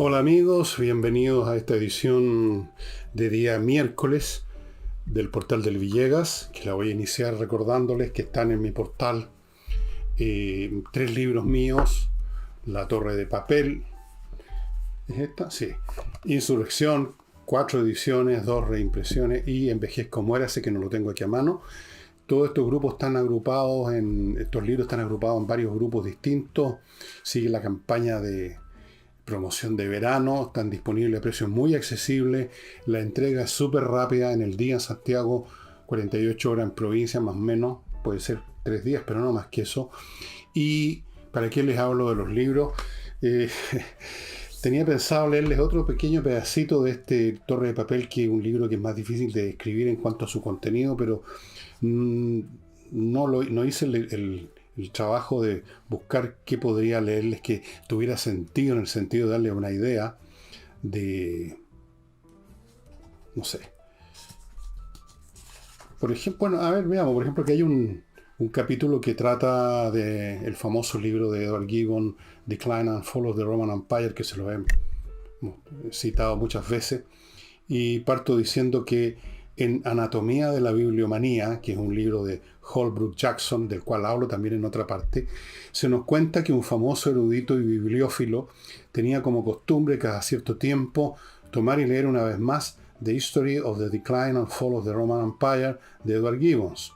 Hola amigos, bienvenidos a esta edición de día miércoles del portal del Villegas, que la voy a iniciar recordándoles que están en mi portal tres libros míos: La Torre de Papel, ¿es esta? Sí. Insurrección, 4 ediciones, 2 reimpresiones, y Envejezco Muérase, que no lo tengo aquí a mano. Todos estos grupos están agrupados estos libros están agrupados en varios grupos distintos. Sigue la campaña de promoción de verano, están disponibles a precios muy accesibles. La entrega es súper rápida, en el día en Santiago, 48 horas en provincia, más o menos, puede ser 3 días, pero no más que eso. Y para qué les hablo de los libros, Eh, tenía pensado leerles otro pequeño pedacito de este Torre de Papel, que es un libro que es más difícil de describir en cuanto a su contenido, pero mm, no hice el trabajo de buscar qué podría leerles que tuviera sentido, en el sentido de darle una idea de, no sé. Por ejemplo, bueno, a ver, veamos, por ejemplo, que hay un capítulo que trata del famoso libro de Edward Gibbon, Decline and Fall of the Roman Empire, que se lo he citado muchas veces. Y parto diciendo que en Anatomía de la Bibliomanía, que es un libro de Holbrook Jackson, del cual hablo también en otra parte, se nos cuenta que un famoso erudito y bibliófilo tenía como costumbre cada cierto tiempo tomar y leer una vez más The History of the Decline and Fall of the Roman Empire de Edward Gibbons.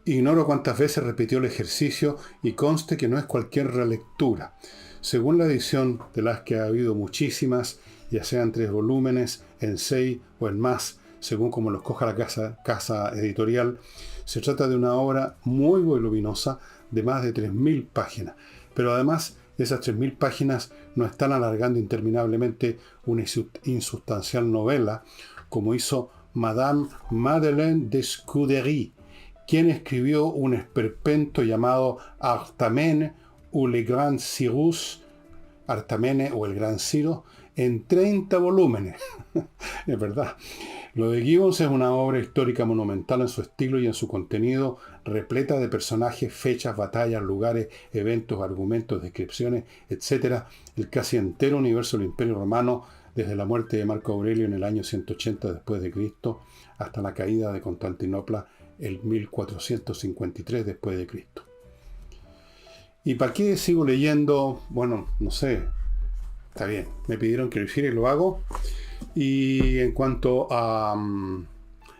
Ignoro cuántas veces repitió el ejercicio y conste que no es cualquier relectura. Según la edición, de las que ha habido muchísimas, ya sean 3 volúmenes, en 6 o en más, según como los coja la casa editorial, se trata de una obra muy voluminosa de más de 3.000 páginas. Pero además, esas 3.000 páginas no están alargando interminablemente una insustancial novela, como hizo Madame Madeleine de Scudéry, quien escribió un esperpento llamado Artamene ou le Grand Cyrus, Artamene o el Gran Ciro, en 30 volúmenes. Es verdad. Lo de Gibbons es una obra histórica monumental en su estilo y en su contenido, repleta de personajes, fechas, batallas, lugares, eventos, argumentos, descripciones, etc. El casi entero universo del Imperio Romano, desde la muerte de Marco Aurelio en el año 180 después de Cristo hasta la caída de Constantinopla el 1453 después de Cristo. ¿Y para qué sigo leyendo? Bueno, no sé. Está bien, me pidieron que lo hiciera y lo hago. Y en cuanto a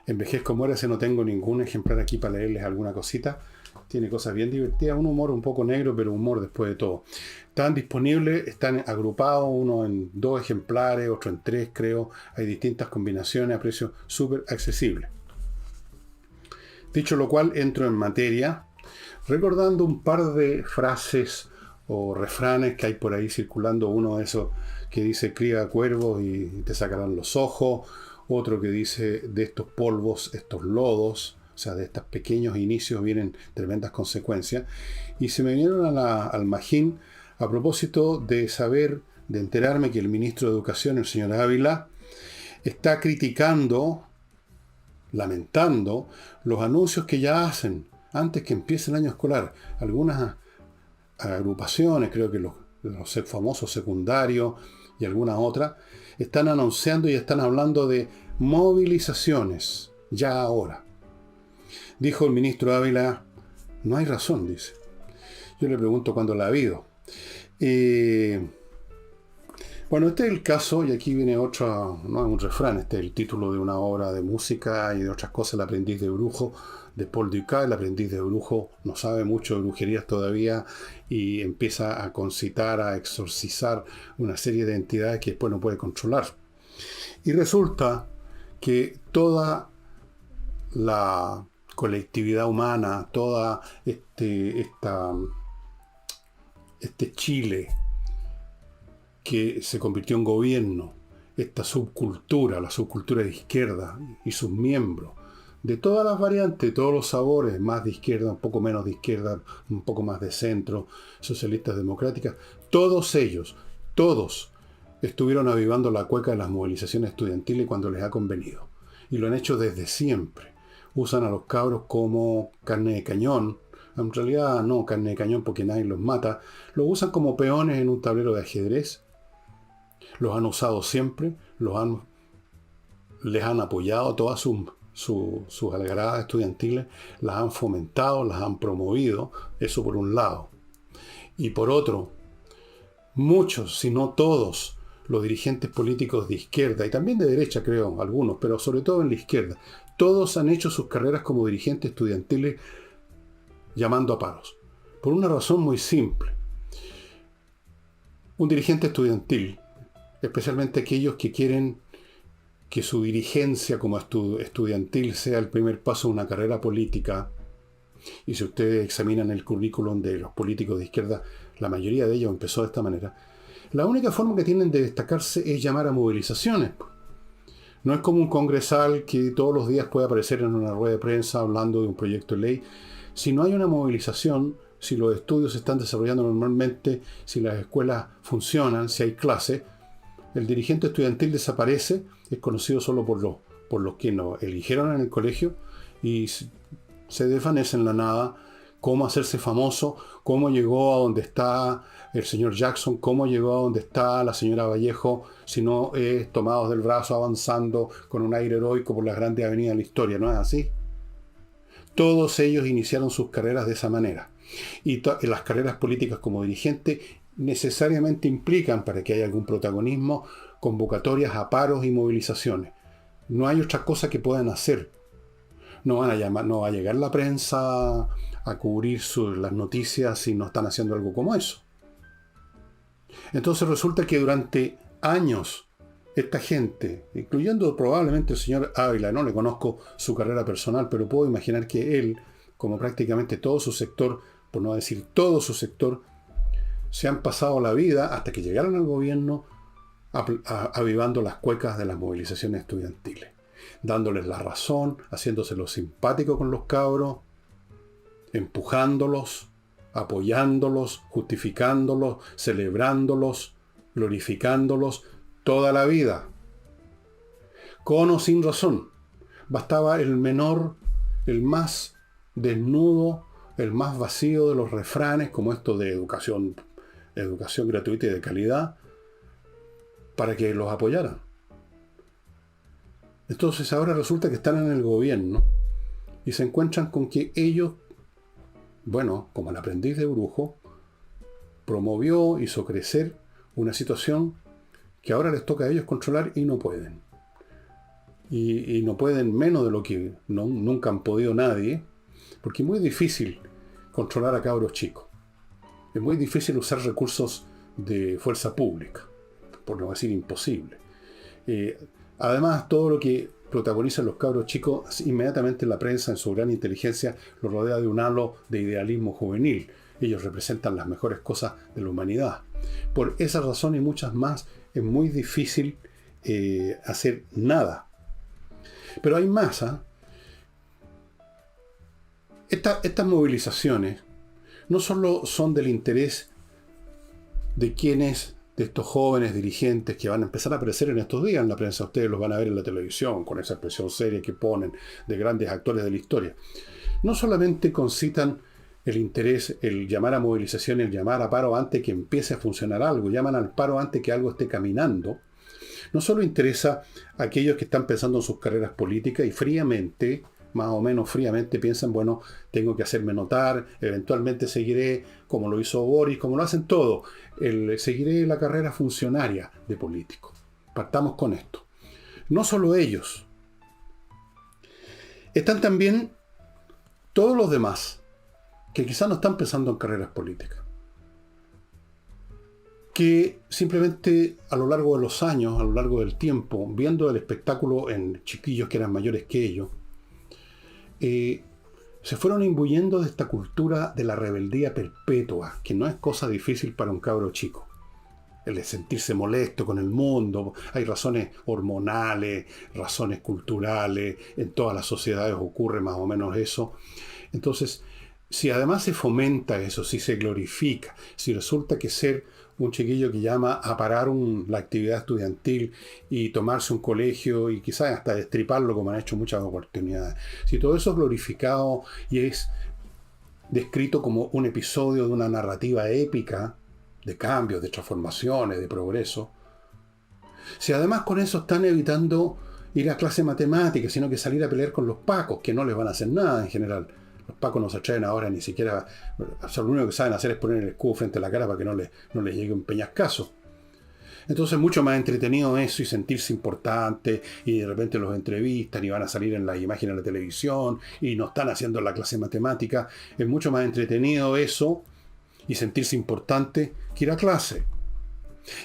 Envejezco Muérase, no tengo ningún ejemplar aquí para leerles alguna cosita. Tiene cosas bien divertidas, un humor un poco negro, pero humor después de todo. Están disponibles, están agrupados, uno en 2 ejemplares, otro en 3 creo. Hay distintas combinaciones a precios súper accesibles. Dicho lo cual, entro en materia, recordando un par de frases o refranes que hay por ahí circulando. Uno de esos que dice: cría cuervos y te sacarán los ojos. Otro que dice: de estos polvos, estos lodos. O sea, de estos pequeños inicios vienen tremendas consecuencias. Y se me vinieron al magín a propósito de enterarme que el ministro de Educación, el señor Ávila, está criticando, lamentando, los anuncios que ya hacen antes que empiece el año escolar. Algunas agrupaciones, creo que los famosos secundarios y algunas otras, están anunciando y están hablando de movilizaciones, ya ahora. Dijo el ministro Ávila: no hay razón, dice. Yo le pregunto cuándo la ha habido. Bueno, este es el caso, y aquí viene otro, no es un refrán, este es el título de una obra de música y de otras cosas, El aprendiz de brujo, de Paul Dukas. El aprendiz de brujo no sabe mucho de brujerías todavía y empieza a concitar, a exorcizar una serie de entidades que después no puede controlar. Y resulta que toda la colectividad humana, toda este Chile que se convirtió en gobierno, esta subcultura, la subcultura de izquierda y sus miembros, de todas las variantes, todos los sabores, más de izquierda, un poco menos de izquierda, un poco más de centro, socialistas democráticas, todos ellos, todos, estuvieron avivando la cueca de las movilizaciones estudiantiles cuando les ha convenido. Y lo han hecho desde siempre. Usan a los cabros como carne de cañón. En realidad no carne de cañón porque nadie los mata. Los usan como peones en un tablero de ajedrez. Los han usado siempre, les han apoyado todas sus algaradas estudiantiles, las han fomentado, las han promovido, eso por un lado. Y por otro, muchos, si no todos, los dirigentes políticos de izquierda, y también de derecha creo, algunos, pero sobre todo en la izquierda, todos han hecho sus carreras como dirigentes estudiantiles llamando a paros. Por una razón muy simple. Un dirigente estudiantil, especialmente aquellos que quieren que su dirigencia como estudiantil sea el primer paso de una carrera política, y si ustedes examinan el currículum de los políticos de izquierda, la mayoría de ellos empezó de esta manera, la única forma que tienen de destacarse es llamar a movilizaciones. No es como un congresal que todos los días puede aparecer en una rueda de prensa hablando de un proyecto de ley. Si no hay una movilización, si los estudios se están desarrollando normalmente, si las escuelas funcionan, si hay clases, el dirigente estudiantil desaparece, es conocido solo por los que nos eligieron en el colegio y se desvanece en la nada. Cómo hacerse famoso, cómo llegó a donde está el señor Jackson, cómo llegó a donde está la señora Vallejo, si no es tomados del brazo avanzando con un aire heroico por las grandes avenidas de la historia, ¿no es así? Todos ellos iniciaron sus carreras de esa manera. Y las carreras políticas como dirigente necesariamente implican, para que haya algún protagonismo, convocatorias a paros y movilizaciones. No hay otra cosa que puedan hacer. No va a llegar la prensa a cubrir las noticias si no están haciendo algo como eso. Entonces resulta que durante años esta gente, incluyendo probablemente el señor Ávila, no le conozco su carrera personal, pero puedo imaginar que él, como prácticamente todo su sector, por no decir todo su sector, se han pasado la vida hasta que llegaron al gobierno avivando las cuecas de las movilizaciones estudiantiles, dándoles la razón, haciéndoselo simpático con los cabros, empujándolos, apoyándolos, justificándolos, celebrándolos, glorificándolos toda la vida. Con o sin razón. Bastaba el menor, el más desnudo, el más vacío de los refranes, como esto de educación gratuita y de calidad, para que los apoyaran. Entonces ahora resulta que están en el gobierno y se encuentran con que ellos, bueno, como el aprendiz de brujo, hizo crecer una situación que ahora les toca a ellos controlar y no pueden. Y no pueden menos de lo que nunca han podido nadie, porque es muy difícil controlar a cabros chicos. Es muy difícil usar recursos de fuerza pública, por no decir imposible. Además, todo lo que protagonizan los cabros chicos, inmediatamente la prensa, en su gran inteligencia, lo rodea de un halo de idealismo juvenil. Ellos representan las mejores cosas de la humanidad. Por esa razón y muchas más, es muy difícil hacer nada. Pero hay más. Estas movilizaciones no solo son del interés de estos jóvenes dirigentes que van a empezar a aparecer en estos días en la prensa. Ustedes los van a ver en la televisión, con esa expresión seria que ponen de grandes actores de la historia. No solamente concitan el interés, el llamar a movilización, el llamar a paro antes que empiece a funcionar algo, llaman al paro antes que algo esté caminando. No solo interesa a aquellos que están pensando en sus carreras políticas y fríamente, más o menos fríamente, piensan, bueno, tengo que hacerme notar, eventualmente seguiré, como lo hizo Boris, como lo hacen todos, seguiré la carrera funcionaria de político. Partamos con esto. No solo ellos. Están también todos los demás, que quizás no están pensando en carreras políticas, que simplemente a lo largo de los años, a lo largo del tiempo, viendo el espectáculo en chiquillos que eran mayores que ellos, se fueron imbuyendo de esta cultura de la rebeldía perpetua, que no es cosa difícil para un cabro chico. El de sentirse molesto con el mundo. Hay razones hormonales, razones culturales, en todas las sociedades ocurre más o menos eso. Entonces, si además se fomenta eso, si se glorifica, si resulta que ser un chiquillo que llama a parar la actividad estudiantil y tomarse un colegio y quizás hasta destriparlo como han hecho muchas oportunidades, si todo eso es glorificado y es descrito como un episodio de una narrativa épica de cambios, de transformaciones, de progreso, Si además con eso están evitando ir a clase de matemáticas, sino que salir a pelear con los pacos, que no les van a hacer nada en general. Los pacos no se atreven ahora ni siquiera, o sea, lo único que saben hacer es poner el escudo frente a la cara para que no les llegue un peñascazo. Entonces mucho más entretenido eso y sentirse importante y de repente los entrevistan y van a salir en las imágenes de la televisión y no están haciendo la clase de matemática. Es mucho más entretenido eso y sentirse importante que ir a clase.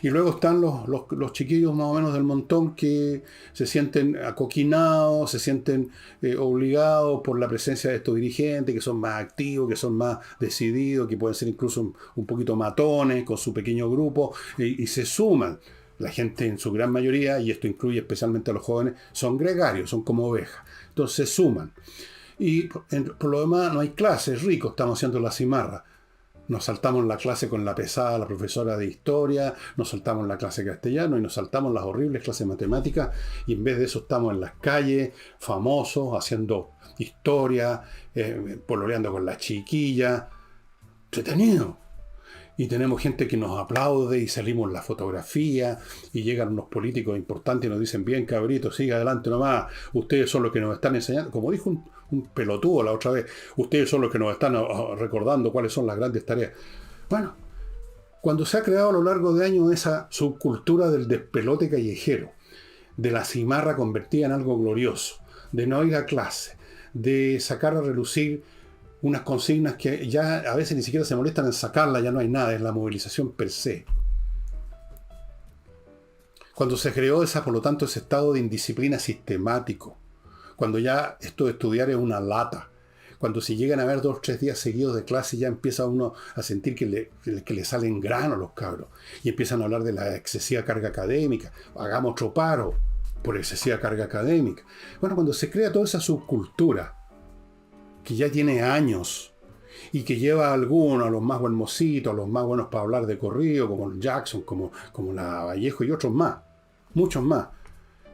Y luego están los chiquillos más o menos del montón que se sienten acoquinados, se sienten obligados por la presencia de estos dirigentes, que son más activos, que son más decididos, que pueden ser incluso un poquito matones con su pequeño grupo, y se suman. La gente en su gran mayoría, y esto incluye especialmente a los jóvenes, son gregarios, son como ovejas. Entonces se suman. Y por lo demás no hay clases, ricos, estamos haciendo la cimarra. Nos saltamos la clase con la pesada, la profesora de historia, nos saltamos la clase de castellano y nos saltamos las horribles clases de matemáticas y en vez de eso estamos en las calles, famosos, haciendo historia, pololeando con las chiquillas. Entretenido. Y tenemos gente que nos aplaude y salimos en la fotografía y llegan unos políticos importantes y nos dicen, bien cabritos, siga adelante nomás, ustedes son los que nos están enseñando, como dijo un pelotudo la otra vez, ustedes son los que nos están recordando cuáles son las grandes tareas. Bueno, cuando se ha creado a lo largo de años esa subcultura del despelote callejero, de la cimarra convertida en algo glorioso, de no ir a clase, de sacar a relucir unas consignas que ya a veces ni siquiera se molestan en sacarla, ya no hay nada, es la movilización per se. Cuando se creó por lo tanto, ese estado de indisciplina sistemático, cuando ya esto de estudiar es una lata, cuando si llegan a ver 2 o 3 días seguidos de clase ya empieza uno a sentir que le salen granos los cabros y empiezan a hablar de la excesiva carga académica, hagamos otro paro por excesiva carga académica. Bueno, cuando se crea toda esa subcultura que ya tiene años y que lleva a algunos, a los más buenmocitos, a los más buenos para hablar de corrido, como el Jackson, como la Vallejo y otros más, muchos más,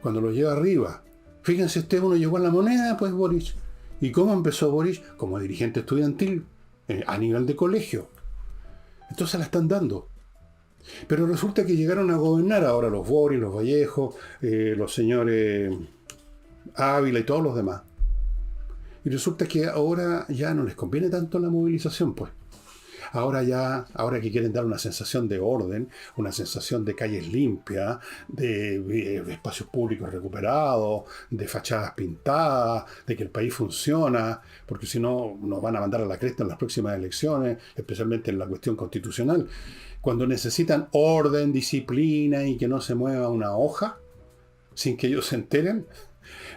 cuando los lleva arriba. Fíjense ustedes, uno llegó a La Moneda, pues Boric. ¿Y cómo empezó Boric? Como dirigente estudiantil, a nivel de colegio. Entonces la están dando. Pero resulta que llegaron a gobernar ahora los Boric, los Vallejo, los señores Ávila y todos los demás. Y resulta que ahora ya no les conviene tanto la movilización, pues. Ahora que quieren dar una sensación de orden, una sensación de calles limpias, de espacios públicos recuperados, de fachadas pintadas, de que el país funciona, porque si no nos van a mandar a la cresta en las próximas elecciones, especialmente en la cuestión constitucional. Cuando necesitan orden, disciplina y que no se mueva una hoja, sin que ellos se enteren,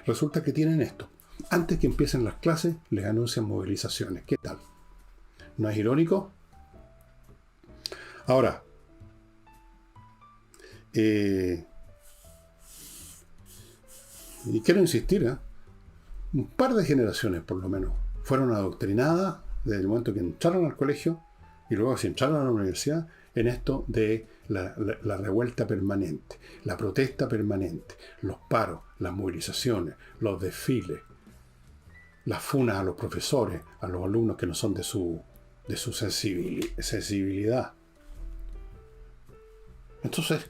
resulta que tienen esto. Antes que empiecen las clases, les anuncian movilizaciones. ¿Qué tal? ¿No es irónico? Ahora, y quiero insistir, un par de generaciones por lo menos fueron adoctrinadas desde el momento que entraron al colegio y luego si entraron a la universidad en esto de la revuelta permanente, la protesta permanente, los paros, las movilizaciones, los desfiles, las funas a los profesores, a los alumnos que no son de su sensibilidad. Entonces,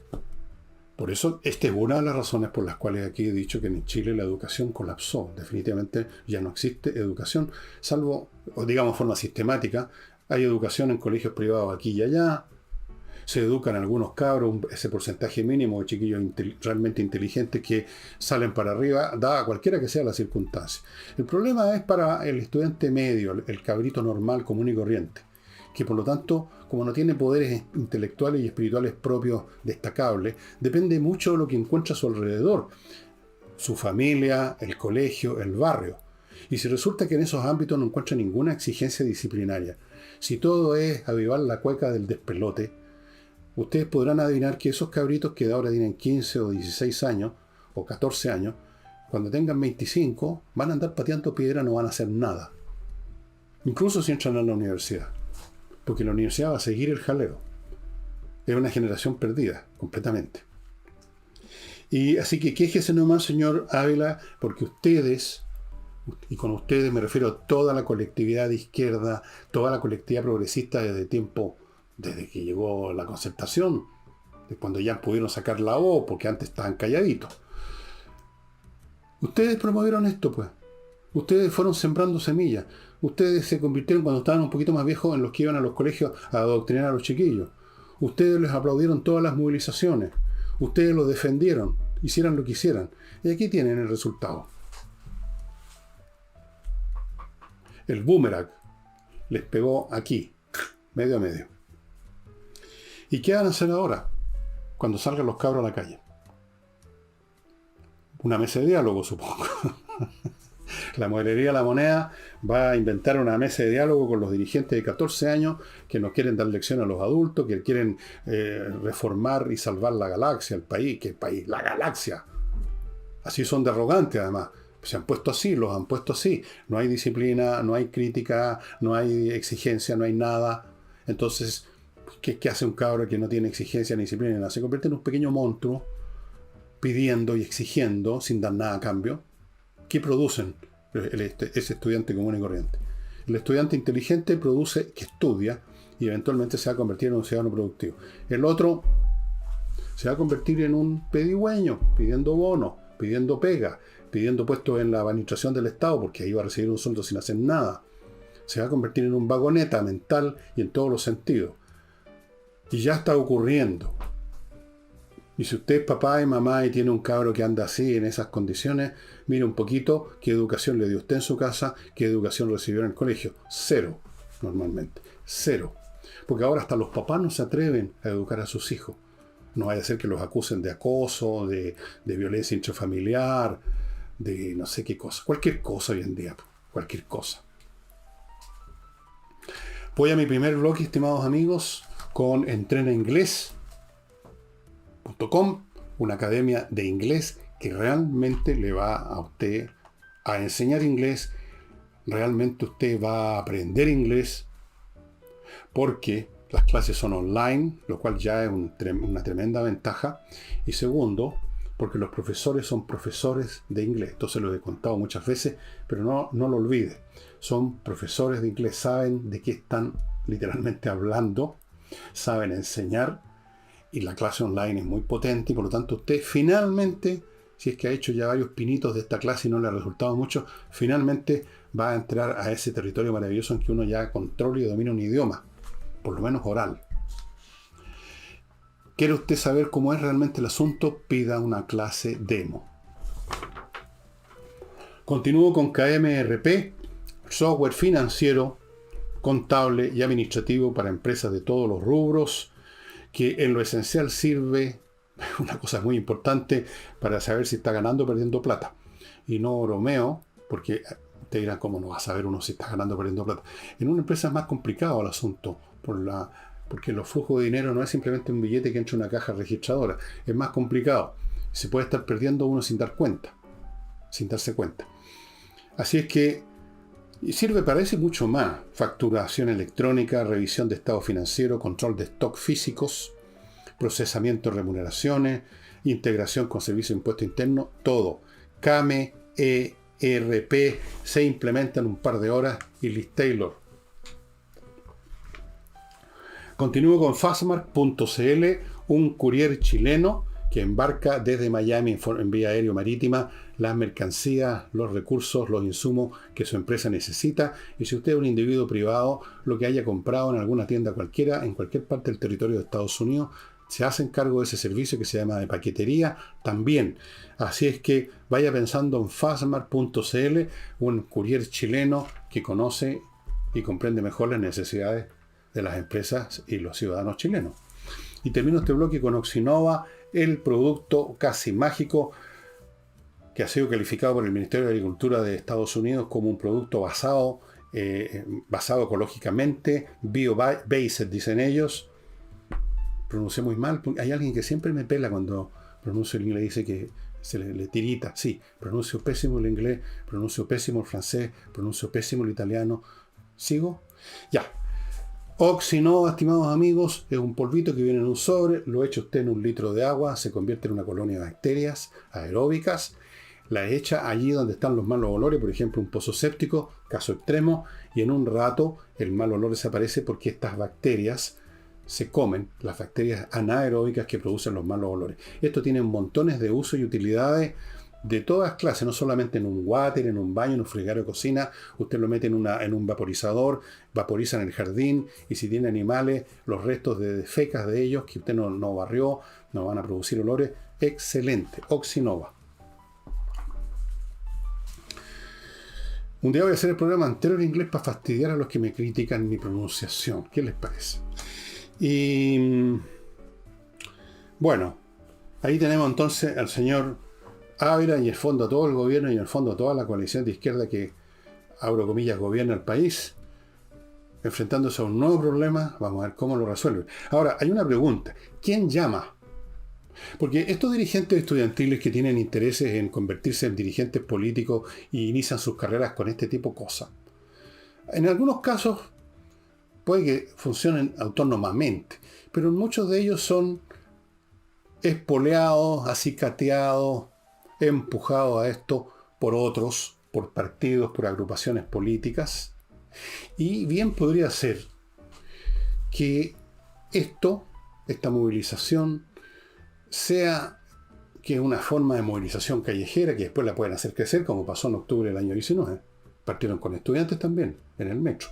por eso, esta es una de las razones por las cuales aquí he dicho que en Chile la educación colapsó. Definitivamente ya no existe educación, salvo, digamos, forma sistemática. Hay educación en colegios privados aquí y allá. Se educan algunos cabros, ese porcentaje mínimo de chiquillos realmente inteligentes que salen para arriba, dada cualquiera que sea la circunstancia. El problema es para el estudiante medio, el cabrito normal, común y corriente, que por lo tanto, como no tiene poderes intelectuales y espirituales propios destacables, depende mucho de lo que encuentra a su alrededor, su familia, el colegio, el barrio. Y si resulta que en esos ámbitos no encuentra ninguna exigencia disciplinaria, si todo es avivar la cueca del despelote, ustedes podrán adivinar que esos cabritos que ahora tienen 15 o 16 años, o 14 años, cuando tengan 25, van a andar pateando piedra, no van a hacer nada. Incluso si entran a la universidad. Porque la universidad va a seguir el jaleo. Es una generación perdida, completamente. Y así que quéjese nomás, señor Ávila, porque ustedes, y con ustedes me refiero a toda la colectividad de izquierda, toda la colectividad progresista desde que llegó la Concertación, de cuando ya pudieron sacar la O, porque antes estaban calladitos. Ustedes promovieron esto, pues. Ustedes fueron sembrando semillas. Ustedes se convirtieron, cuando estaban un poquito más viejos, en los que iban a los colegios a adoctrinar a los chiquillos. Ustedes les aplaudieron todas las movilizaciones. Ustedes los defendieron, hicieran lo que hicieran. Y aquí tienen el resultado. El boomerang les pegó aquí, medio a medio. ¿Y qué van a hacer ahora, cuando salgan los cabros a la calle? Una mesa de diálogo, supongo. La Mueblería La Moneda va a inventar una mesa de diálogo con los dirigentes de 14 años que nos quieren dar lección a los adultos, que quieren reformar y salvar la galaxia, el país. ¿Qué país? La galaxia. Así son de arrogantes, además. Se han puesto así, los han puesto así. No hay disciplina, no hay crítica, no hay exigencia, no hay nada. Entonces, ¿qué hace un cabro que no tiene exigencia ni disciplina ni nada? Se convierte en un pequeño monstruo pidiendo y exigiendo sin dar nada a cambio. ¿Qué producen ese estudiante común y corriente? El estudiante inteligente produce, que estudia, y eventualmente se va a convertir en un ciudadano productivo. El otro se va a convertir en un pedigüeño, pidiendo bonos, pidiendo pega, pidiendo puestos en la administración del Estado, porque ahí va a recibir un sueldo sin hacer nada. Se va a convertir en un vagoneta mental y en todos los sentidos. Y ya está ocurriendo. Y si usted es papá y mamá y tiene un cabro que anda así, en esas condiciones, mire un poquito qué educación le dio usted en su casa, qué educación recibió en el colegio. Cero, normalmente. Cero. Porque ahora hasta los papás no se atreven a educar a sus hijos. No vaya a ser que los acusen de acoso, de violencia intrafamiliar, de no sé qué cosa. Cualquier cosa hoy en día. Cualquier cosa. Voy a mi primer blog, estimados amigos, con entrenainglés.com, una academia de inglés que realmente le va a usted a enseñar inglés. Realmente usted va a aprender inglés porque las clases son online, lo cual ya es una tremenda ventaja. Y segundo, porque los profesores son profesores de inglés. Esto se lo he contado muchas veces, pero no lo olvide. Son profesores de inglés, saben de qué están literalmente hablando, saben enseñar, y la clase online es muy potente, y por lo tanto usted finalmente, si es que ha hecho ya varios pinitos de esta clase y no le ha resultado mucho, finalmente va a entrar a ese territorio maravilloso en que uno ya controla y domina un idioma, por lo menos oral. ¿Quiere usted saber cómo es realmente el asunto? Pida una clase demo. Continúo con KMRP, software financiero, contable y administrativo para empresas de todos los rubros, que en lo esencial sirve, una cosa muy importante, para saber si está ganando o perdiendo plata. Y no bromeo, porque te dirán, ¿cómo no va a saber uno si está ganando o perdiendo plata? En una empresa es más complicado el asunto, porque los flujos de dinero no es simplemente un billete que entra en una caja registradora, es más complicado. Se puede estar perdiendo uno sin darse cuenta. Así es que sirve para eso y mucho más. Facturación electrónica, revisión de estado financiero, control de stock físicos, procesamiento de remuneraciones, integración con servicio de impuesto interno, todo. KMERP se implementa en un par de horas y Liz Taylor. Continúo con Fastmark.cl, un courier chileno que embarca desde Miami en vía aérea marítima las mercancías, los recursos, los insumos que su empresa necesita. Y si usted es un individuo privado, lo que haya comprado en alguna tienda cualquiera, en cualquier parte del territorio de Estados Unidos, se hacen cargo de ese servicio que se llama de paquetería también. Así es que vaya pensando en Fastmark.cl, un courier chileno que conoce y comprende mejor las necesidades de las empresas y los ciudadanos chilenos. Y termino este bloque con Oxinova, el producto casi mágico que ha sido calificado por el Ministerio de Agricultura de Estados Unidos como un producto basado ecológicamente, bio-based, dicen ellos. Pronuncié muy mal. Hay alguien que siempre me pela cuando pronuncio el inglés, dice que se le tirita. Sí, pronuncio pésimo el inglés, pronuncio pésimo el francés, pronuncio pésimo el italiano. ¿Sigo? Ya. Oxinova, estimados amigos, es un polvito que viene en un sobre, lo echa usted en un litro de agua, se convierte en una colonia de bacterias aeróbicas, la echa allí donde están los malos olores, por ejemplo un pozo séptico, caso extremo, y en un rato el mal olor desaparece porque estas bacterias se comen las bacterias anaeróbicas que producen los malos olores. Esto tiene montones de usos y utilidades de todas clases, no solamente en un water, en un baño, en un fregadero de cocina. Usted lo mete en un vaporizador, vaporiza en el jardín, y si tiene animales, los restos de fecas de ellos que usted no barrió, no van a producir olores. Excelente. Oxinova. Un día voy a hacer el programa entero en inglés para fastidiar a los que me critican mi pronunciación. ¿Qué les parece? Y bueno, ahí tenemos entonces al señor Ávila y en el fondo a todo el gobierno y en el fondo a toda la coalición de izquierda que, abro comillas, gobierna el país, enfrentándose a un nuevo problema. Vamos a ver cómo lo resuelve. Ahora, hay una pregunta. ¿Quién llama? Porque estos dirigentes estudiantiles que tienen intereses en convertirse en dirigentes políticos y inician sus carreras con este tipo de cosas, en algunos casos puede que funcionen autónomamente, pero en muchos de ellos son espoleados, acicateados, empujados a esto por otros, por partidos, por agrupaciones políticas. Y bien podría ser que esta movilización, sea que es una forma de movilización callejera que después la pueden hacer crecer, como pasó en octubre del año 19. Partieron con estudiantes también, en el metro.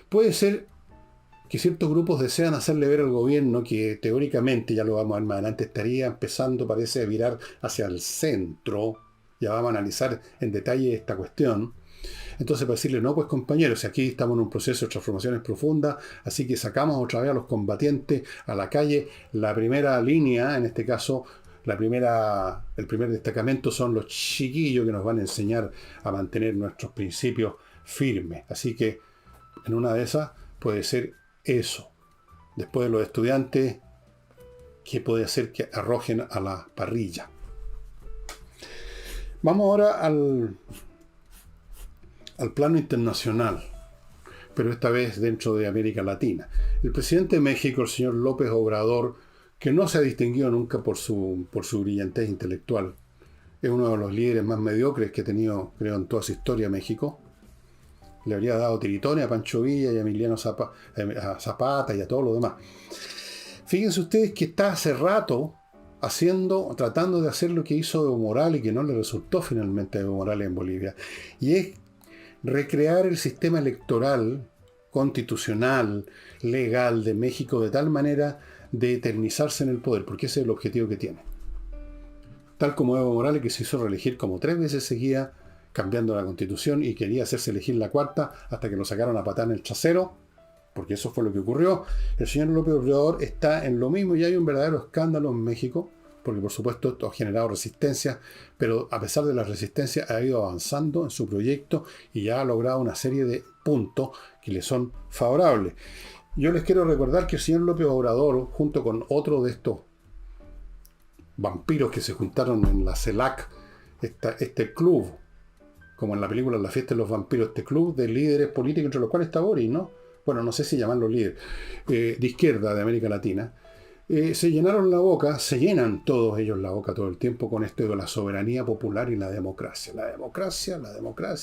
Puede ser que ciertos grupos desean hacerle ver al gobierno que teóricamente, ya lo vamos a ver más adelante, estaría empezando, parece, a virar hacia el centro. Ya vamos a analizar en detalle esta cuestión. Entonces, para decirle, no, pues compañeros, aquí estamos en un proceso de transformaciones profundas, así que sacamos otra vez a los combatientes a la calle. La primera línea, en este caso, el primer destacamento son los chiquillos que nos van a enseñar a mantener nuestros principios firmes. Así que, en una de esas, puede ser eso. Después de los estudiantes, ¿qué puede hacer que arrojen a la parrilla? Vamos ahora al plano internacional, pero esta vez dentro de América Latina. El presidente de México, el señor López Obrador, que no se ha distinguido nunca por su brillantez intelectual, es uno de los líderes más mediocres que ha tenido, creo, en toda su historia México. Le habría dado tiritones a Pancho Villa y a Emiliano a Zapata y a todos los demás. Fíjense ustedes que está hace rato tratando de hacer lo que hizo Evo Morales y que no le resultó finalmente a Evo Morales en Bolivia. Y es recrear el sistema electoral, constitucional, legal de México de tal manera de eternizarse en el poder, porque ese es el objetivo que tiene. Tal como Evo Morales, que se hizo reelegir como 3 veces seguía, cambiando la constitución, y quería hacerse elegir la 4ª hasta que lo sacaron a patar en el trasero, porque eso fue lo que ocurrió. El señor López Obrador está en lo mismo y hay un verdadero escándalo en México, porque por supuesto esto ha generado resistencia, pero a pesar de la resistencia ha ido avanzando en su proyecto y ya ha logrado una serie de puntos que le son favorables. Yo les quiero recordar que el señor López Obrador, junto con otro de estos vampiros que se juntaron en la CELAC, este club, como en la película La fiesta de los vampiros, este club de líderes políticos, entre los cuales está Boris, ¿no? Bueno, no sé si llamarlo líder, de izquierda de América Latina, se llenaron la boca, se llenan todos ellos la boca todo el tiempo con esto de la soberanía popular y la democracia. La democracia,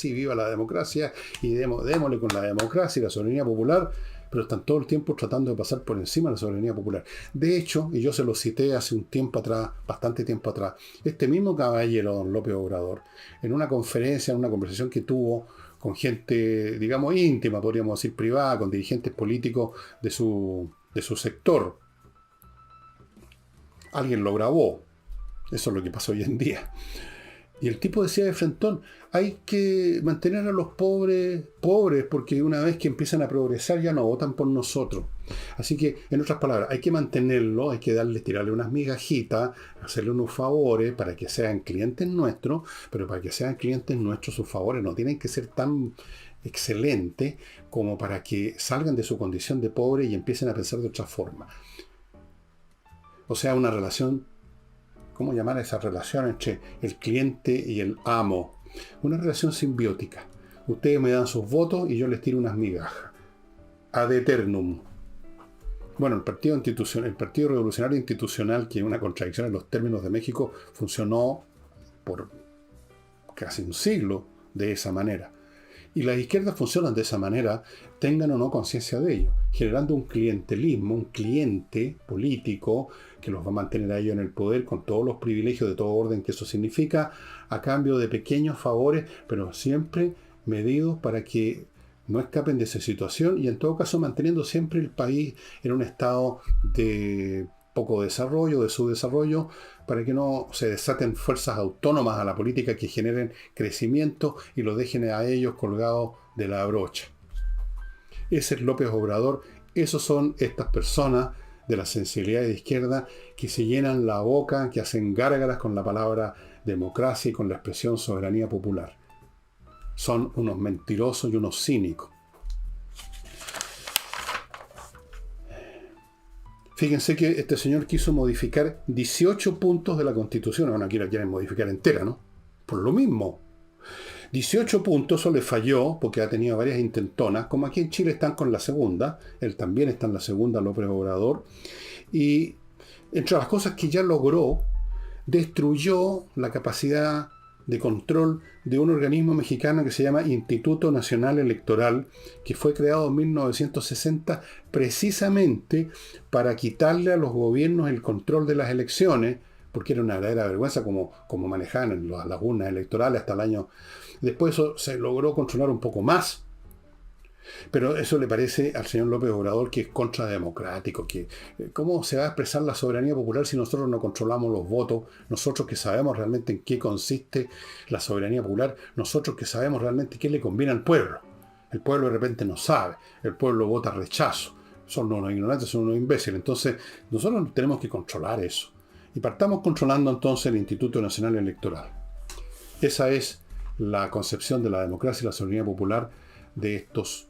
y viva la democracia, y démosle con la democracia y la soberanía popular, pero están todo el tiempo tratando de pasar por encima de la soberanía popular. De hecho, y yo se lo cité hace un tiempo atrás, bastante tiempo atrás, este mismo caballero, don López Obrador, en una conferencia, en una conversación que tuvo con gente, digamos, íntima, podríamos decir privada, con dirigentes políticos de su sector. Alguien lo grabó. Eso es lo que pasa hoy en día. Y el tipo decía de frentón, hay que mantener a los pobres, porque una vez que empiezan a progresar ya no votan por nosotros. Así que, en otras palabras, hay que mantenerlo, hay que tirarle unas migajitas, hacerle unos favores para que sean clientes nuestros, pero para que sean clientes nuestros sus favores no tienen que ser tan excelentes como para que salgan de su condición de pobre y empiecen a pensar de otra forma. O sea, una relación, ¿cómo llamar esa relación entre el cliente y el amo? Una relación simbiótica. Ustedes me dan sus votos y yo les tiro unas migajas. Ad eternum. Bueno, el Partido Revolucionario Institucional, que es una contradicción en los términos de México, funcionó por casi un siglo de esa manera. Y las izquierdas funcionan de esa manera, tengan o no conciencia de ello, generando un clientelismo, un cliente político que los va a mantener a ellos en el poder con todos los privilegios de todo orden que eso significa, a cambio de pequeños favores, pero siempre medidos para que no escapen de esa situación y en todo caso manteniendo siempre el país en un estado de poco desarrollo, de subdesarrollo, para que no se desaten fuerzas autónomas a la política que generen crecimiento y lo dejen a ellos colgados de la brocha. Ese es López Obrador, esos son estas personas de la sensibilidad de izquierda que se llenan la boca, que hacen gárgaras con la palabra democracia y con la expresión soberanía popular. Son unos mentirosos y unos cínicos. Fíjense que este señor quiso modificar 18 puntos de la Constitución. Ahora aquí la quieren modificar entera, ¿no? Por lo mismo. 18 puntos, eso le falló porque ha tenido varias intentonas. Como aquí en Chile están con la segunda. Él también está en la segunda, López Obrador. Y entre las cosas que ya logró, destruyó la capacidad de control de un organismo mexicano que se llama Instituto Nacional Electoral, que fue creado en 1960 precisamente para quitarle a los gobiernos el control de las elecciones, porque era una verdadera vergüenza como manejaban en las urnas electorales hasta el año. Después eso se logró controlar un poco más, pero eso le parece al señor López Obrador que es contrademocrático, que ¿cómo se va a expresar la soberanía popular si nosotros no controlamos los votos? Nosotros que sabemos realmente en qué consiste la soberanía popular, nosotros que sabemos realmente qué le conviene al pueblo. El pueblo de repente no sabe, el pueblo vota rechazo, son unos ignorantes, son unos imbéciles, entonces nosotros tenemos que controlar eso. Y partamos controlando entonces el Instituto Nacional Electoral. Esa es la concepción de la democracia y la soberanía popular de estos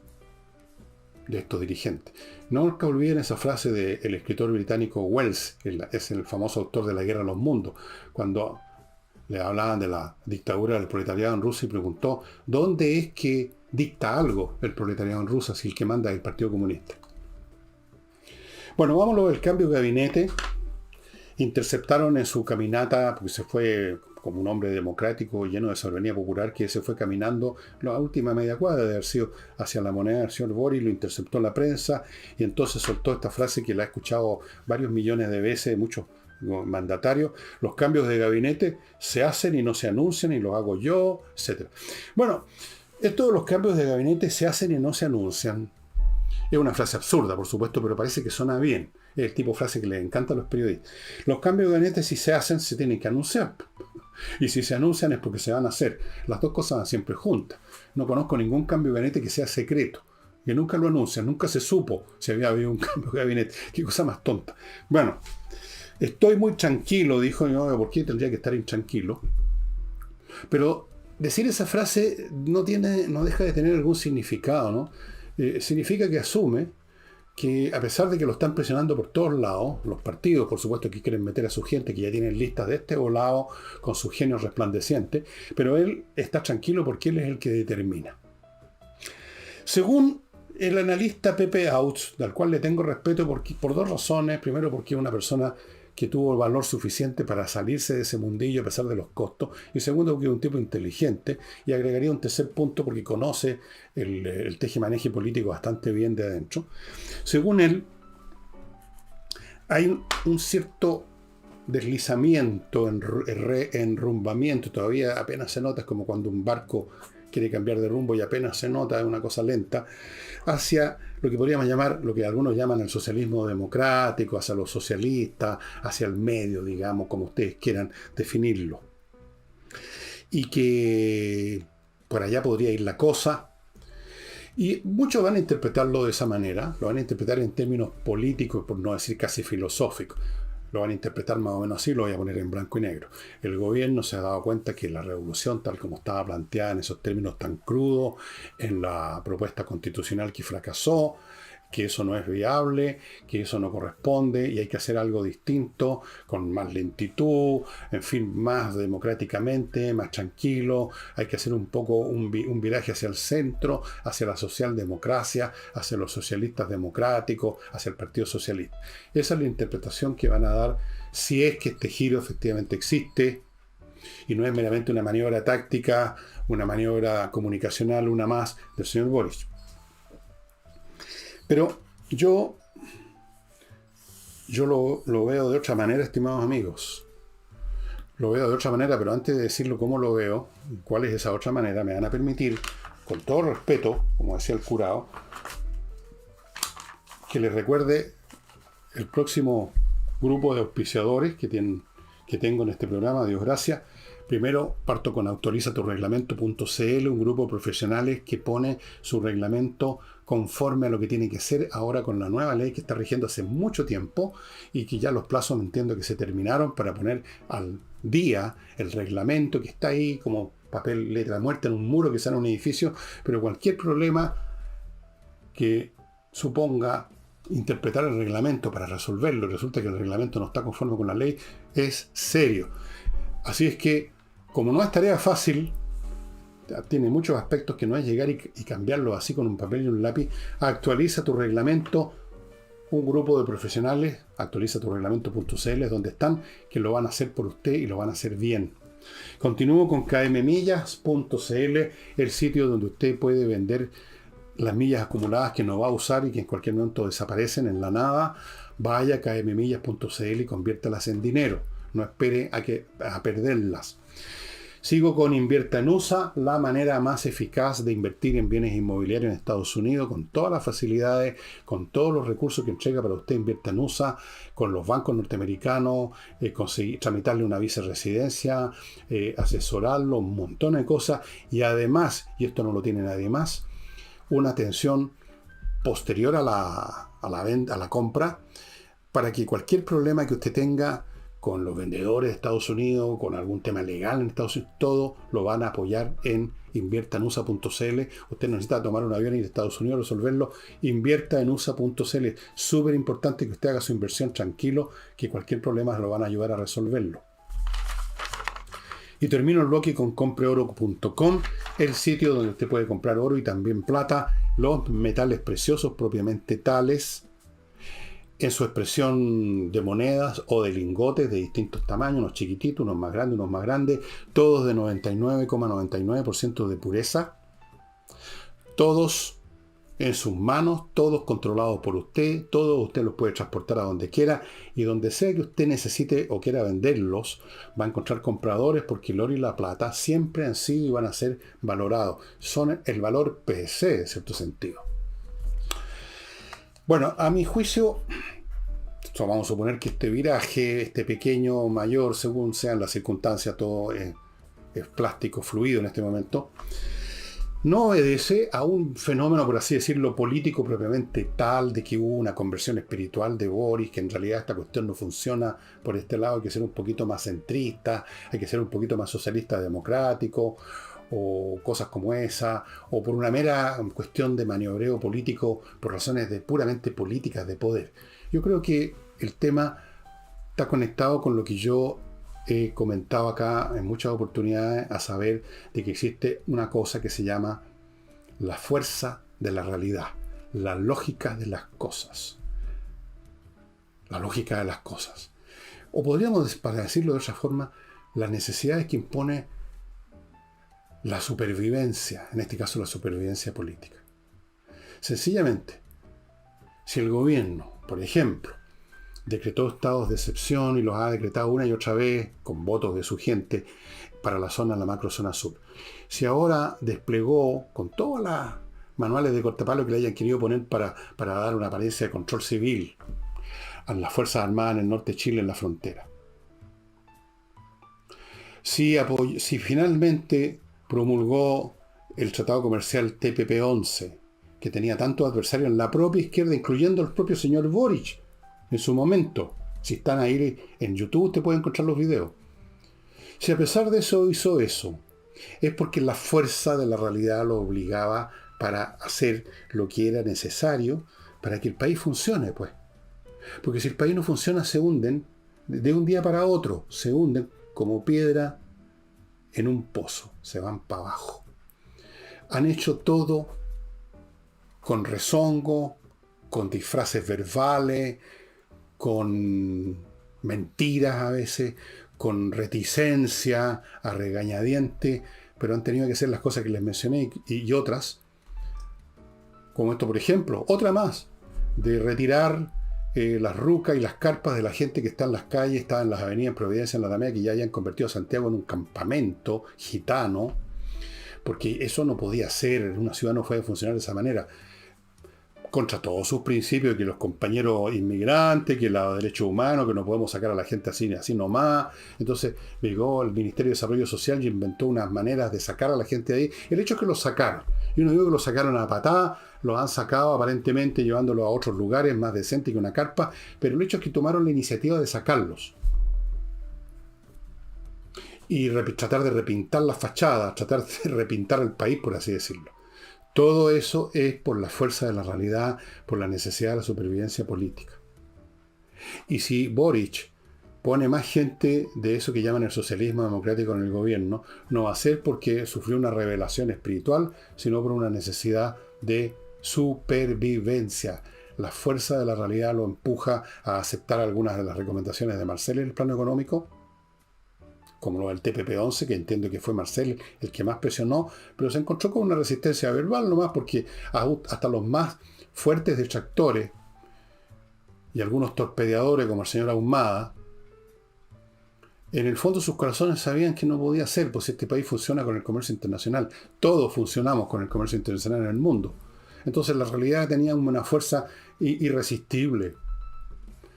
dirigentes. No nunca olviden esa frase del escritor británico Wells, que es el famoso autor de La Guerra de los Mundos, cuando le hablaban de la dictadura del proletariado en Rusia y preguntó, ¿dónde es que dicta algo el proletariado en Rusia si el que manda es el Partido Comunista? Bueno, vámonos del cambio de gabinete. Interceptaron en su caminata, porque se fue como un hombre democrático lleno de soberanía popular, que se fue caminando la última media cuadra de haber sido hacia la moneda del señor Boric, lo interceptó la prensa y entonces soltó esta frase que la he escuchado varios millones de veces, muchos mandatarios: los cambios de gabinete se hacen y no se anuncian y los hago yo, etc. Bueno, esto de los cambios de gabinete se hacen y no se anuncian es una frase absurda, por supuesto, pero parece que suena bien. Es el tipo de frase que les encanta a los periodistas. Los cambios de gabinete, si se hacen, se tienen que anunciar. Y si se anuncian es porque se van a hacer. Las dos cosas van siempre juntas. No conozco ningún cambio de gabinete que sea secreto, que nunca lo anuncian, nunca se supo si había habido un cambio de gabinete. Qué cosa más tonta. Bueno, estoy muy tranquilo, dijo yo. ¿Por qué tendría que estar intranquilo? Pero decir esa frase no deja de tener algún significado, ¿no? Significa que asume que a pesar de que lo están presionando por todos lados, los partidos, por supuesto, que quieren meter a su gente, que ya tienen listas de este volado con sus genios resplandecientes, pero él está tranquilo porque él es el que determina. Según el analista Pepe Aus, del cual le tengo respeto por dos razones. Primero, porque es una persona que tuvo el valor suficiente para salirse de ese mundillo a pesar de los costos. Y segundo, porque es un tipo inteligente. Y agregaría un tercer punto porque conoce el teje-maneje político bastante bien de adentro. Según él, hay un cierto deslizamiento, enrumbamiento. Todavía apenas se nota, es como cuando un barco quiere cambiar de rumbo y apenas se nota, es una cosa lenta, hacia lo que podríamos llamar, lo que algunos llaman el socialismo democrático, hacia los socialistas, hacia el medio, digamos, como ustedes quieran definirlo. Y que por allá podría ir la cosa. Y muchos van a interpretarlo de esa manera, lo van a interpretar en términos políticos, por no decir casi filosóficos. Lo van a interpretar más o menos así, lo voy a poner en blanco y negro. El gobierno se ha dado cuenta que la revolución, tal como estaba planteada en esos términos tan crudos, en la propuesta constitucional que fracasó, que eso no es viable, que eso no corresponde y hay que hacer algo distinto, con más lentitud, en fin, más democráticamente, más tranquilo. Hay que hacer un poco un viraje hacia el centro, hacia la socialdemocracia, hacia los socialistas democráticos, hacia el Partido Socialista. Esa es la interpretación que van a dar si es que este giro efectivamente existe. Y no es meramente una maniobra táctica, una maniobra comunicacional, una más del señor Boric. Pero yo lo veo de otra manera, estimados amigos. Lo veo de otra manera, pero antes de decirlo cómo lo veo, cuál es esa otra manera, me van a permitir, con todo respeto, como decía el curado, que les recuerde el próximo grupo de auspiciadores que tengo en este programa, Dios gracias. Primero parto con actualizaturreglamento.cl, un grupo de profesionales que pone su reglamento conforme a lo que tiene que ser ahora con la nueva ley que está rigiendo hace mucho tiempo y que ya los plazos me entiendo que se terminaron para poner al día el reglamento que está ahí como papel, letra muerta en un muro que sale en un edificio, pero cualquier problema que suponga interpretar el reglamento para resolverlo, resulta que el reglamento no está conforme con la ley, es serio. Así es que, como no es tarea fácil, tiene muchos aspectos que no es llegar y cambiarlo así con un papel y un lápiz. Actualiza tu reglamento, un grupo de profesionales, actualizaturreglamento.cl, es donde están, que lo van a hacer por usted y lo van a hacer bien. Continúo con kmmillas.cl, el sitio donde usted puede vender las millas acumuladas que no va a usar y que en cualquier momento desaparecen en la nada. Vaya a kmmillas.cl y conviértalas en dinero. No espere a perderlas. Sigo con Invierta en USA, la manera más eficaz de invertir en bienes inmobiliarios en Estados Unidos, con todas las facilidades, con todos los recursos que entrega para usted Invierta en USA, con los bancos norteamericanos, conseguir tramitarle una visa de residencia, asesorarlo, un montón de cosas, y además, y esto no lo tiene nadie más, una atención posterior a la venta, a la compra, para que cualquier problema que usted tenga con los vendedores de Estados Unidos, con algún tema legal en Estados Unidos, todo lo van a apoyar en inviertaenusa.cl. Usted necesita tomar un avión y ir a Estados Unidos, resolverlo, inviertaenusa.cl. Súper importante que usted haga su inversión tranquilo, que cualquier problema lo van a ayudar a resolverlo. Y termino el bloque con compreoro.com, el sitio donde usted puede comprar oro y también plata, los metales preciosos propiamente tales, en su expresión de monedas o de lingotes de distintos tamaños, unos chiquititos, unos más grandes, todos de 99,99% de pureza, todos en sus manos, todos controlados por usted, todos usted los puede transportar a donde quiera y donde sea que usted necesite o quiera venderlos, va a encontrar compradores porque el oro y la plata siempre han sido y van a ser valorados. Son el valor PC en cierto sentido. Bueno, a mi juicio, vamos a suponer que este viraje, este pequeño o mayor, según sean las circunstancias, todo es plástico fluido en este momento, no obedece a un fenómeno, por así decirlo, político propiamente tal, de que hubo una conversión espiritual de Boris, que en realidad esta cuestión no funciona por este lado, hay que ser un poquito más centrista, hay que ser un poquito más socialista democrático, o cosas como esa, o por una mera cuestión de maniobreo político por razones puramente políticas de poder. Yo creo que el tema está conectado con lo que yo he comentado acá en muchas oportunidades, a saber de que existe una cosa que se llama la fuerza de la realidad, la lógica de las cosas. La lógica de las cosas. O podríamos, para decirlo de otra forma, las necesidades que impone la supervivencia, en este caso la supervivencia política. Sencillamente, si el gobierno, por ejemplo, decretó estados de excepción y los ha decretado una y otra vez con votos de su gente para la macrozona sur, si ahora desplegó con todas las manuales de cortapalo que le hayan querido poner para dar una apariencia de control civil a las Fuerzas Armadas en el norte de Chile, en la frontera, si finalmente promulgó el tratado comercial TPP-11, que tenía tantos adversarios en la propia izquierda, incluyendo el propio señor Boric, en su momento. Si están ahí en YouTube, usted puede encontrar los videos. Si a pesar de eso hizo eso, es porque la fuerza de la realidad lo obligaba para hacer lo que era necesario para que el país funcione, pues. Porque si el país no funciona, se hunden de un día para otro, se hunden como piedra en un pozo, se van para abajo. Han hecho todo con rezongo, con disfraces verbales, con mentiras a veces, con reticencia, a regañadiente, pero han tenido que hacer las cosas que les mencioné y otras, como esto por ejemplo, otra más, de retirar las rucas y las carpas de la gente que está en las calles, está en las avenidas Providencia, en la Alameda, que ya hayan convertido a Santiago en un campamento gitano, porque eso no podía ser, una ciudad no puede funcionar de esa manera, contra todos sus principios, que los compañeros inmigrantes, que los derechos humanos, que no podemos sacar a la gente así nomás. Entonces llegó el Ministerio de Desarrollo Social y inventó unas maneras de sacar a la gente de ahí. El hecho es que los sacaron. Yo no digo que los sacaron a patada, los han sacado aparentemente llevándolos a otros lugares más decentes que una carpa, pero el hecho es que tomaron la iniciativa de sacarlos. Y tratar de repintar las fachadas, tratar de repintar el país, por así decirlo. Todo eso es por la fuerza de la realidad, por la necesidad de la supervivencia política. Y si Boric pone más gente de eso que llaman el socialismo democrático en el gobierno, no va a ser porque sufrió una revelación espiritual, sino por una necesidad de supervivencia. La fuerza de la realidad lo empuja a aceptar algunas de las recomendaciones de Marcel en el plano económico, como lo del TPP-11, que entiendo que fue Marcel el que más presionó, pero se encontró con una resistencia verbal nomás, porque hasta los más fuertes detractores y algunos torpedeadores como el señor Ahumada, en el fondo sus corazones sabían que no podía ser, pues este país funciona con el comercio internacional. Todos funcionamos con el comercio internacional en el mundo. Entonces la realidad tenía una fuerza irresistible.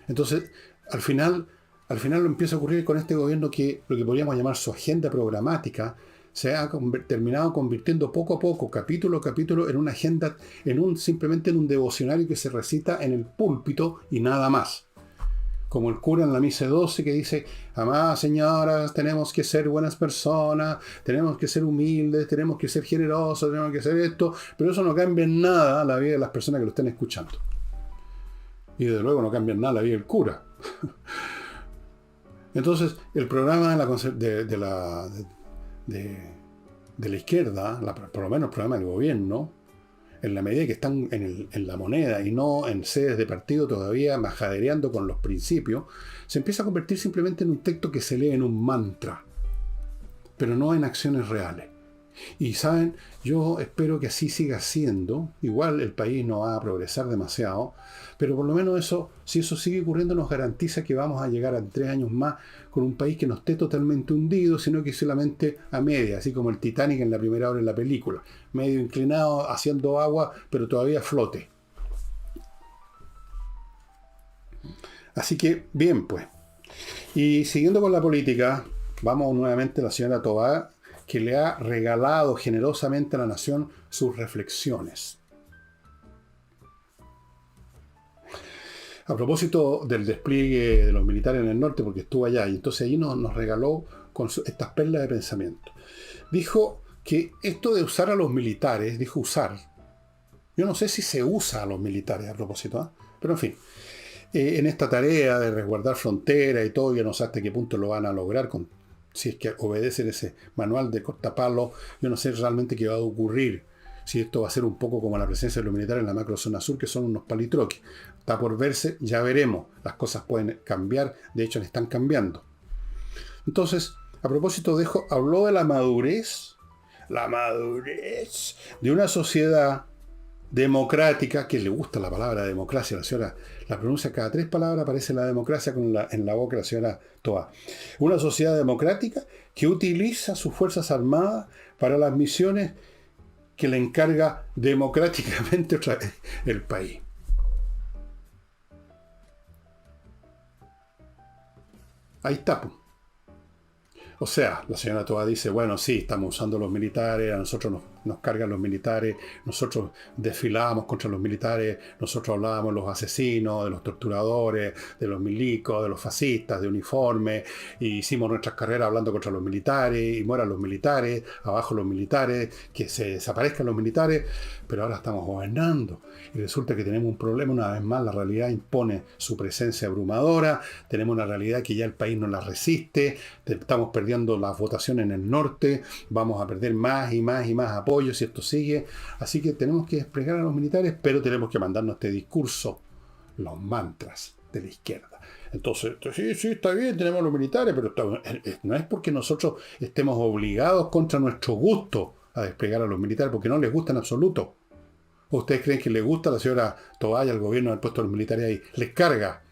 Entonces, al final lo empieza a ocurrir con este gobierno que lo que podríamos llamar su agenda programática se ha terminado convirtiendo poco a poco, capítulo a capítulo, en una agenda, simplemente en un devocionario que se recita en el púlpito y nada más. Como el cura en la misa 12 que dice: amadas señoras, tenemos que ser buenas personas, tenemos que ser humildes, tenemos que ser generosos, tenemos que ser esto, pero eso no cambia en nada la vida de las personas que lo estén escuchando. Y desde luego no cambia en nada la vida del cura. Entonces, el programa de la izquierda, por lo menos el programa del gobierno, en la medida que están en la moneda y no en sedes de partido todavía majadereando con los principios, se empieza a convertir simplemente en un texto que se lee en un mantra, pero no en acciones reales. Y saben, yo espero que así siga siendo. Igual el país no va a progresar demasiado, pero por lo menos eso, si eso sigue ocurriendo, nos garantiza que vamos a llegar a 3 años más con un país que no esté totalmente hundido, sino que solamente a media, así como el Titanic en la primera hora de la película, medio inclinado, haciendo agua, pero todavía flote. Así que, bien pues. Y siguiendo con la política, vamos nuevamente a la señora Tobá, que le ha regalado generosamente a la nación sus reflexiones. A propósito del despliegue de los militares en el norte, porque estuvo allá, y entonces ahí nos regaló con estas perlas de pensamiento. Dijo que esto de usar a los militares, dijo usar, yo no sé si se usa a los militares a propósito, pero en fin, en esta tarea de resguardar fronteras y todo, yo no sé hasta qué punto lo van a lograr si es que obedecen ese manual de cortapalo. Yo no sé realmente qué va a ocurrir, si esto va a ser un poco como la presencia de los militares en la macrozona sur, que son unos palitroques. Está por verse, ya veremos. Las cosas pueden cambiar, de hecho están cambiando. Entonces, a propósito de eso, habló de la madurez de una sociedad democrática, que le gusta la palabra democracia, la señora la pronuncia cada 3 palabras, aparece la democracia en la boca de la señora Toa. Una sociedad democrática que utiliza sus fuerzas armadas para las misiones que le encarga democráticamente otra vez el país. Ahí está, pues. O sea, la señora Toa dice, bueno, sí, estamos usando los militares, a nosotros nos cargan los militares, nosotros desfilábamos contra los militares, nosotros hablábamos de los asesinos, de los torturadores, de los milicos, de los fascistas, de uniformes, y hicimos nuestras carreras hablando contra los militares, y mueran los militares, abajo los militares, que se desaparezcan los militares, pero ahora estamos gobernando. Y resulta que tenemos un problema, una vez más, la realidad impone su presencia abrumadora, tenemos una realidad que ya el país no la resiste, estamos perdiendo las votaciones en el norte, vamos a perder más y más y más apoyo si esto sigue, así que tenemos que desplegar a los militares, pero tenemos que mandarnos este discurso, los mantras. de la izquierda. Entonces, sí, está bien, tenemos los militares, pero no es porque nosotros estemos obligados contra nuestro gusto a desplegar a los militares, porque no les gusta en absoluto. ¿Ustedes creen que les gusta a la señora Tobaya, al gobierno, haber puesto a los militares ahí? Les carga,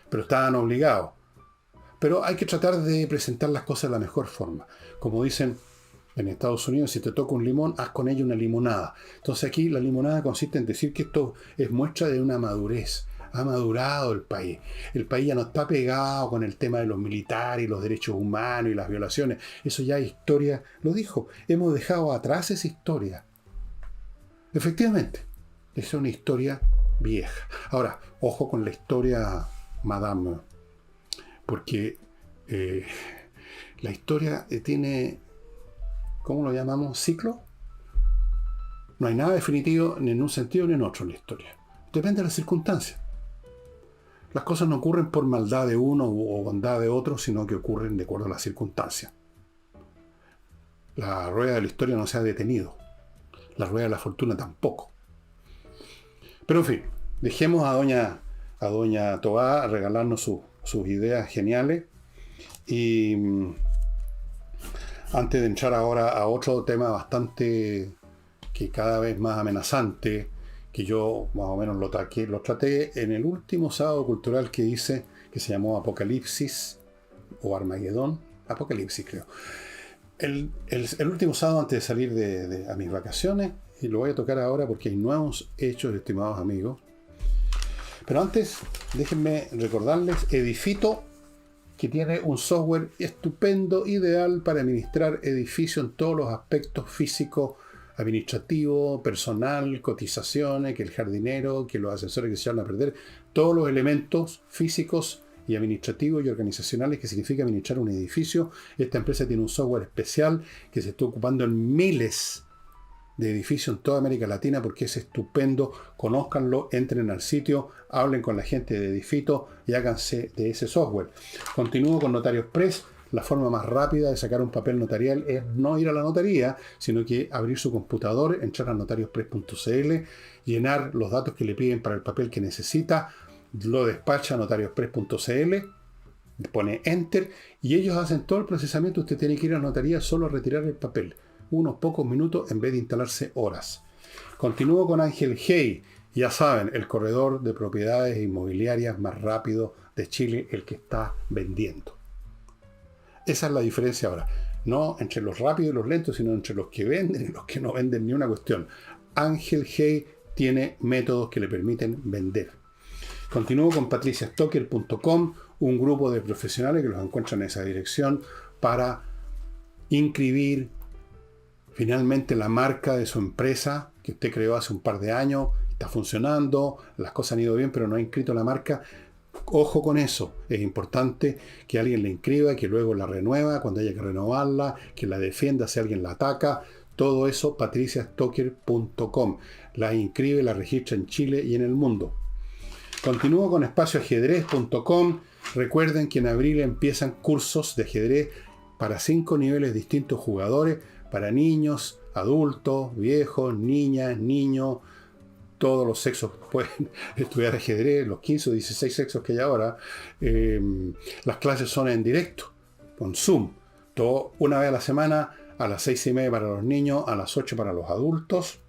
pero estaban obligados. Pero hay que tratar de presentar las cosas de la mejor forma. Como dicen en Estados Unidos, si te toca un limón, haz con ello una limonada. Entonces aquí la limonada consiste en decir que esto es muestra de una madurez. Ha madurado el país. El país ya no está pegado con el tema de los militares y los derechos humanos y las violaciones. Eso ya es historia, lo dijo. Hemos dejado atrás esa historia. Efectivamente, esa es una historia vieja. Ahora, ojo con la historia, madame, porque la historia tiene, ¿cómo lo llamamos? ¿Ciclo? No hay nada definitivo ni en un sentido ni en otro en la historia. Depende de las circunstancias. Las cosas no ocurren por maldad de uno o bondad de otro, sino que ocurren de acuerdo a las circunstancias. La rueda de la historia no se ha detenido. La rueda de la fortuna tampoco. Pero en fin, dejemos a doña Tobá regalarnos sus ideas geniales. Y antes de entrar ahora a otro tema bastante, que cada vez más amenazante, que yo más o menos lo traté en el último sábado cultural que hice, que se llamó Apocalipsis o Armagedón, Apocalipsis creo. El último sábado antes de salir a mis vacaciones, y lo voy a tocar ahora porque hay nuevos hechos, estimados amigos. Pero antes, déjenme recordarles Edifito, que tiene un software estupendo, ideal para administrar edificios en todos los aspectos físicos, administrativo, personal, cotizaciones, que el jardinero, que los asesores que se van a perder, todos los elementos físicos y administrativos y organizacionales que significa administrar un edificio. Esta empresa tiene un software especial que se está ocupando en miles de edificios en toda América Latina porque es estupendo. Conózcanlo, entren al sitio, hablen con la gente de Edifito y háganse de ese software. Continúo con Notarios Press. La forma más rápida de sacar un papel notarial es no ir a la notaría, sino que abrir su computador, entrar a notariospress.cl, llenar los datos que le piden para el papel que necesita, lo despacha a notariospress.cl, pone Enter y ellos hacen todo el procesamiento. Usted tiene que ir a la notaría solo a retirar el papel. Unos pocos minutos en vez de instalarse horas. Continúo con Ángel Hey. Ya saben, el corredor de propiedades inmobiliarias más rápido de Chile, el que está vendiendo. Esa es la diferencia ahora. No entre los rápidos y los lentos, sino entre los que venden y los que no venden ni una cuestión. Ángel Hey tiene métodos que le permiten vender. Continúo con patriciastocker.com, un grupo de profesionales que los encuentran en esa dirección para inscribir finalmente la marca de su empresa que usted creó hace un par de años. Está funcionando, las cosas han ido bien, pero no ha inscrito la marca. Ojo con eso, es importante que alguien la inscriba, que luego la renueva cuando haya que renovarla, que la defienda si alguien la ataca. Todo eso, patriciastocker.com. La inscribe, la registra en Chile y en el mundo. Continúo con espacioajedrez.com. Recuerden que en abril empiezan cursos de ajedrez para 5 niveles distintos jugadores, para niños, adultos, viejos, niñas, niños. Todos los sexos pueden estudiar ajedrez, los 15 o 16 sexos que hay ahora. Las clases son en directo, con Zoom. Una vez a la semana, a las 6:30 para los niños, a las 8 para los adultos.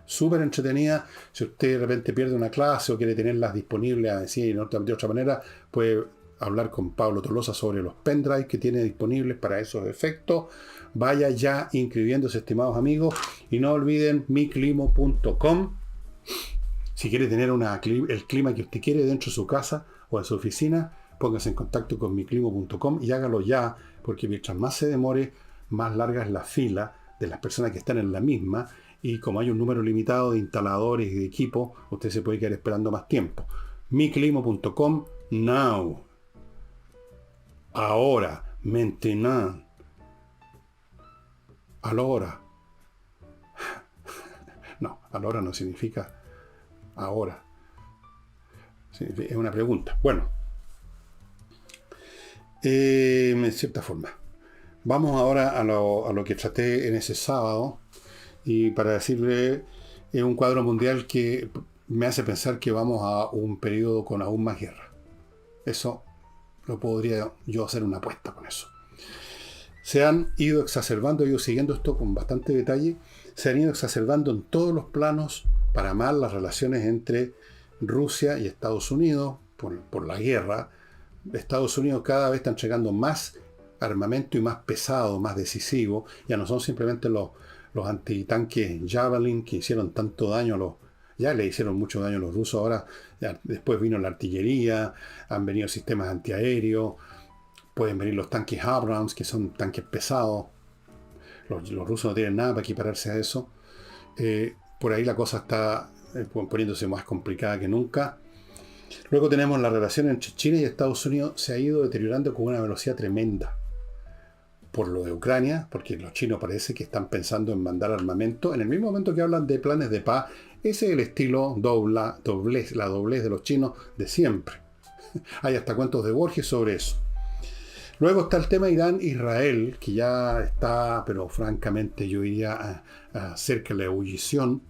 Súper entretenida. Si usted de repente pierde una clase o quiere tenerlas disponibles así de otra manera, puede hablar con Pablo Tolosa sobre los pendrives que tiene disponibles para esos efectos. Vaya ya inscribiéndose, estimados amigos. Y no olviden miclimo.com. Si quiere tener el clima que usted quiere dentro de su casa o en su oficina, póngase en contacto con miclimo.com y hágalo ya, porque mientras más se demore, más larga es la fila de las personas que están en la misma, y como hay un número limitado de instaladores y de equipos, usted se puede quedar esperando más tiempo. miclimo.com now. Ahora, maintenant. Ahora. No, ahora no significa ahora. Es una pregunta. Bueno, en cierta forma. Vamos ahora a lo que traté en ese sábado. Y para decirle, es un cuadro mundial que me hace pensar que vamos a un periodo con aún más guerra. Eso lo podría yo hacer una apuesta con eso. Se han ido exacerbando, yo siguiendo esto con bastante detalle, se han ido exacerbando en todos los planos para mal las relaciones entre Rusia y Estados Unidos por la guerra. Estados Unidos cada vez está entregando más armamento y más pesado, más decisivo. Ya no son simplemente los antitanques Javelin que hicieron tanto daño a los... Ya le hicieron mucho daño a los rusos, ahora después vino la artillería, han venido sistemas antiaéreos, pueden venir los tanques Abrams, que son tanques pesados. Los rusos no tienen nada para equipararse a eso. Por ahí la cosa está poniéndose más complicada que nunca. Luego tenemos la relación entre China y Estados Unidos, se ha ido deteriorando con una velocidad tremenda. Por lo de Ucrania, porque los chinos parece que están pensando en mandar armamento. En el mismo momento que hablan de planes de paz, ese es el estilo la doblez de los chinos de siempre. Hay hasta cuentos de Borges sobre eso. Luego está el tema Irán-Israel, que ya está, pero francamente yo diría cerca de la ebullición.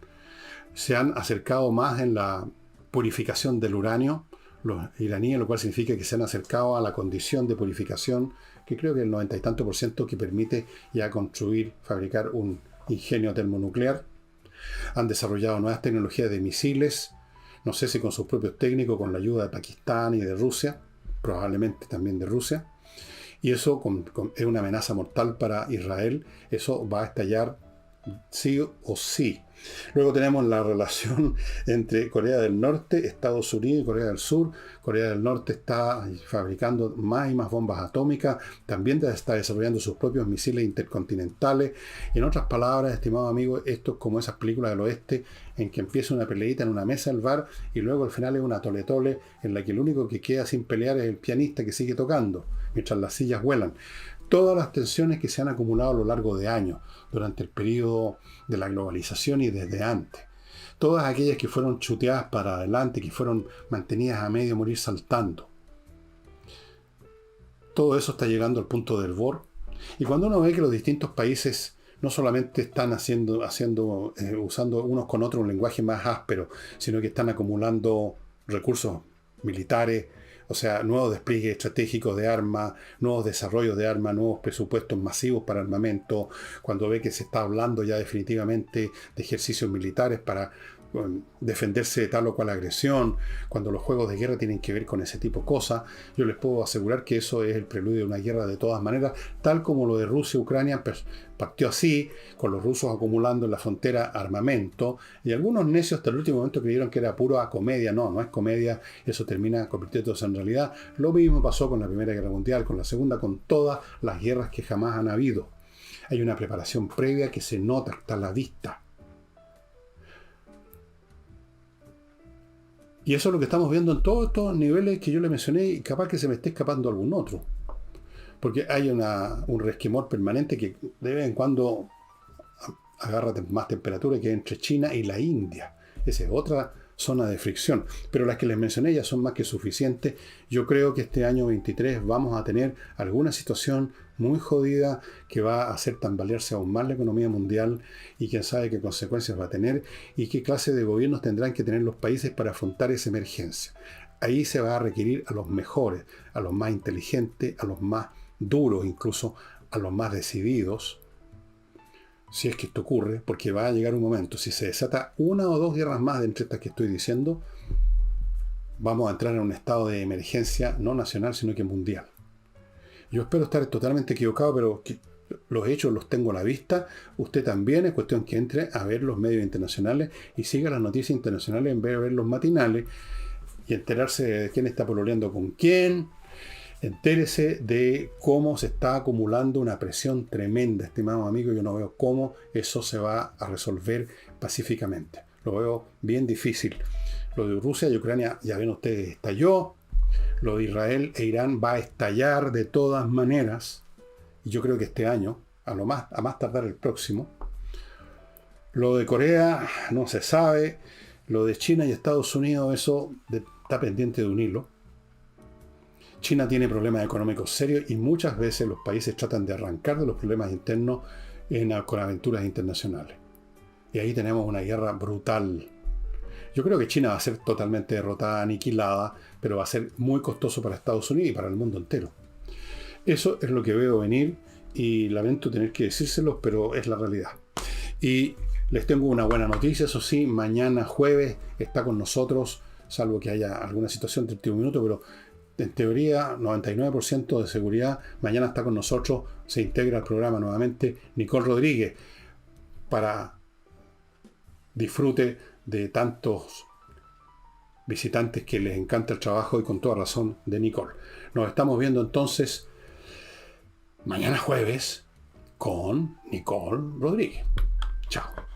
Se han acercado más en la purificación del uranio, los iraníes, lo cual significa que se han acercado a la condición de purificación, que creo que el 90 y tanto por ciento que permite ya construir, fabricar un ingenio termonuclear. Han desarrollado nuevas tecnologías de misiles, no sé si con sus propios técnicos, con la ayuda de Pakistán y de Rusia, probablemente también de Rusia. Y eso es una amenaza mortal para Israel. Eso va a estallar sí o sí. Luego tenemos la relación entre Corea del Norte, Estados Unidos y Corea del Sur. Corea del Norte está fabricando más y más bombas atómicas, también está desarrollando sus propios misiles intercontinentales. En otras palabras, estimado amigo, esto es como esas películas del oeste en que empieza una peleita en una mesa del bar y luego al final es una tole-tole en la que el único que queda sin pelear es el pianista que sigue tocando, mientras las sillas vuelan. Todas las tensiones que se han acumulado a lo largo de años, durante el periodo de la globalización y desde antes. Todas aquellas que fueron chuteadas para adelante, que fueron mantenidas a medio morir saltando. Todo eso está llegando al punto del borde. Y cuando uno ve que los distintos países no solamente están usando unos con otros un lenguaje más áspero, sino que están acumulando recursos militares, o sea, nuevos despliegues estratégicos de armas, nuevos desarrollos de armas, nuevos presupuestos masivos para armamento, cuando ve que se está hablando ya definitivamente de ejercicios militares para defenderse de tal o cual agresión, cuando los juegos de guerra tienen que ver con ese tipo de cosas, yo les puedo asegurar que eso es el preludio de una guerra de todas maneras, tal como lo de Rusia-Ucrania partió así, con los rusos acumulando en la frontera armamento, y algunos necios hasta el último momento creyeron que era pura comedia. No es comedia, eso termina convirtiéndose en realidad. Lo mismo pasó con la Primera Guerra Mundial, con la Segunda, con todas las guerras que jamás han habido. Hay una preparación previa que se nota, está a la vista. Y eso es lo que estamos viendo en todos estos niveles que yo le mencioné, y capaz que se me esté escapando algún otro. Porque hay un resquemor permanente que de vez en cuando agarra más temperatura, que entre China y la India. Esa es otra zona de fricción. Pero las que les mencioné ya son más que suficientes. Yo creo que este año 23 vamos a tener alguna situación muy jodida que va a hacer tambalearse aún más la economía mundial, y quién sabe qué consecuencias va a tener y qué clase de gobiernos tendrán que tener los países para afrontar esa emergencia. Ahí se va a requerir a los mejores, a los más inteligentes, a los más duros, incluso a los más decididos, si es que esto ocurre, porque va a llegar un momento, si se desata una o dos guerras más de entre estas que estoy diciendo, vamos a entrar en un estado de emergencia no nacional, sino que mundial. Yo espero estar totalmente equivocado, pero los hechos los tengo a la vista. Usted también, es cuestión que entre a ver los medios internacionales y siga las noticias internacionales en vez de ver los matinales y enterarse de quién está pololeando con quién. Entérese de cómo se está acumulando una presión tremenda, estimado amigo. Yo no veo cómo eso se va a resolver pacíficamente. Lo veo bien difícil. Lo de Rusia y Ucrania, ya ven ustedes, estalló. Lo de Israel e Irán va a estallar de todas maneras. Y yo creo que este año, a más tardar el próximo. Lo de Corea no se sabe. Lo de China y Estados Unidos, eso está pendiente de un hilo. China tiene problemas económicos serios y muchas veces los países tratan de arrancar de los problemas internos con aventuras internacionales. Y ahí tenemos una guerra brutal. Yo creo que China va a ser totalmente derrotada, aniquilada, pero va a ser muy costoso para Estados Unidos y para el mundo entero. Eso es lo que veo venir y lamento tener que decírselos, pero es la realidad. Y les tengo una buena noticia, eso sí, mañana jueves está con nosotros, salvo que haya alguna situación de último minuto, pero en teoría 99% de seguridad, mañana está con nosotros, se integra al programa nuevamente Nicole Rodríguez para disfrute de tantos visitantes que les encanta el trabajo y con toda razón de Nicole. Nos estamos viendo entonces mañana jueves con Nicole Rodríguez. Chao.